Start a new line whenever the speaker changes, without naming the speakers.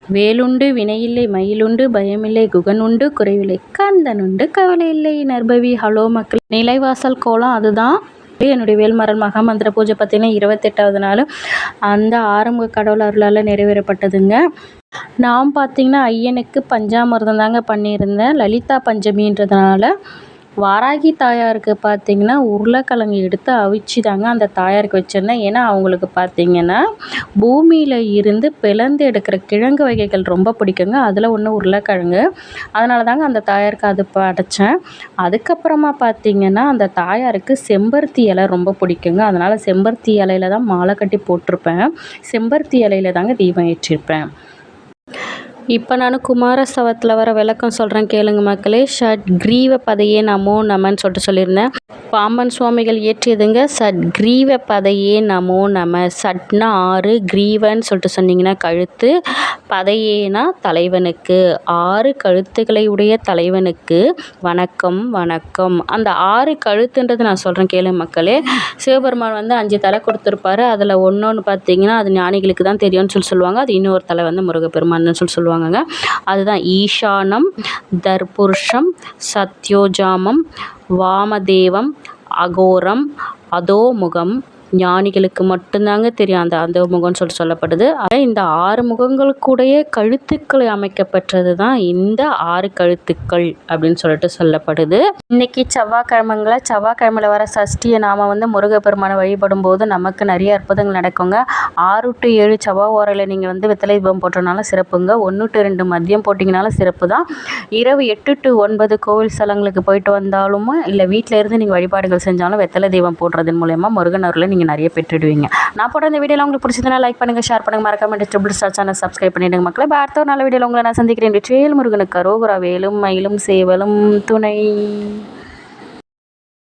வேலுண்டு வினையில்லை மயிலுண்டு பயமில்லை குகனுண்டு குறைவில்லை கந்தனுண்டு கவலை இல்லை நர்பவி. ஹலோ மக்கள், நிலைவாசல் கோலம் அதுதான். என்னுடைய வேல்மாறல் மகாமந்திர பூஜை பார்த்திங்கன்னா 28வது நாள் அந்த ஆறுமுக கடவுள் அருளால் நிறைவேறப்பட்டதுங்க. நான் பார்த்திங்கன்னா ஐயனுக்கு பஞ்சாமிர்தம் தாங்க பண்ணியிருந்தேன். லலிதா பஞ்சமின்றதுனால வாராகி தாயாருக்கு பார்த்திங்கன்னா உருளைக்கிழங்கு எடுத்து அவிச்சு தாங்க அந்த தாயாருக்கு வச்சுருந்தேன். ஏன்னா அவங்களுக்கு பார்த்திங்கன்னா பூமியில் இருந்து பிளந்து எடுக்கிற கிழங்கு வகைகள் ரொம்ப பிடிக்குங்க. அதில் ஒன்று உருளைக்கிழங்கு. அதனால தாங்க அந்த தாயாருக்கு அது படைச்சேன். அதுக்கப்புறமா பார்த்திங்கன்னா அந்த தாயாருக்கு செம்பருத்தி இலை ரொம்ப பிடிக்குங்க. அதனால் செம்பருத்தி இலையில தான் மாலை கட்டி போட்டிருப்பேன். செம்பருத்தி இலையில தாங்க தீபம் ஏற்றிருப்பேன். இப்போ நான் குமாரசவத்தில் வர விளக்கம் சொல்கிறேன் கேளுங்க மக்களே. ஷட் கிரீவ பதையே நமோ நமன்னு சொல்லிட்டு சொல்லியிருந்தேன். பாம்பன் சுவாமிகள் ஏற்றியதுங்க சட் கிரீவ பதையே நமோ நம. சட்னா 6, கிரீவன்னு சொல்லிட்டு சொன்னிங்கன்னா கழுத்து, பதையேனா தலைவனுக்கு, 6 கழுத்துக்களை உடைய தலைவனுக்கு வணக்கம் வணக்கம். அந்த 6 கழுத்துன்றது நான் சொல்கிறேன் கேளு மக்களே. சிவபெருமான் வந்து 5 தலை கொடுத்துருப்பாரு. அதில் ஒன்று பார்த்திங்கன்னா அது ஞானிகளுக்கு தான் தெரியும்னு சொல்லுவாங்க. அது இன்னொரு தலை வந்து முருகப்பெருமான்னு சொல்லுவாங்கங்க. அதுதான் ஈசானம், தர்புருஷம், சத்யோஜாமம், வாமதேவம், அகோரம், அதோமுகம். ஞானிகளுக்கு மட்டும்தாங்க தெரியும் அந்த அதோமுகம்னு சொல்லிட்டு சொல்லப்படுது. இந்த 6 முகங்களுக்குடைய கழுத்துக்களை அமைக்கப்பட்டது தான் இந்த 6 கழுத்துக்கள் அப்படின்னு சொல்லிட்டு சொல்லப்படுது. இன்னைக்கு செவ்வாய்க்கிழமைங்களா, செவ்வாய்க்கிழமையில வர சஷ்டியை நாம் வந்து முருகப்பெருமானை வழிபடும் போது நமக்கு நிறைய அற்புதங்கள் நடக்குங்க. 6 to 7 செவ்வாய் ஓரையில் நீங்கள் வந்து வெத்தலை தீபம் போட்டனால சிறப்புங்க. 1 to 2 மதியம் போட்டிங்கனாலும் சிறப்பு தான். இரவு 8 to 9 கோவில் ஸ்தலங்களுக்கு போயிட்டு வந்தாலும் இல்லை வீட்டில் இருந்து நீங்கள் வழிபாடுகள் செஞ்சாலும் வெத்தலை தீபம் போடுறதன் மூலயமா முருகன் அருளை நீங்கள் நிறைய பெற்றுடுவீங்க. நான் போடுற இந்த வீடியோவில் உங்களுக்கு பிடிச்சதுன்னா லைக் பண்ணுங்கள், ஷேர் பண்ணுங்கள், மறக்காம ட்ரிபிள் ஸ்டார் சேனல் சப்ஸ்கிரைப் பண்ணிடுங்க மக்களே. அடுத்த ஒரு நல்ல வீடியோவில் உங்களை நான் சந்திக்கிறேன். வேல் முருகனுக்கு அரோகரா. வேலும் மயிலும் சேவலும் துணை.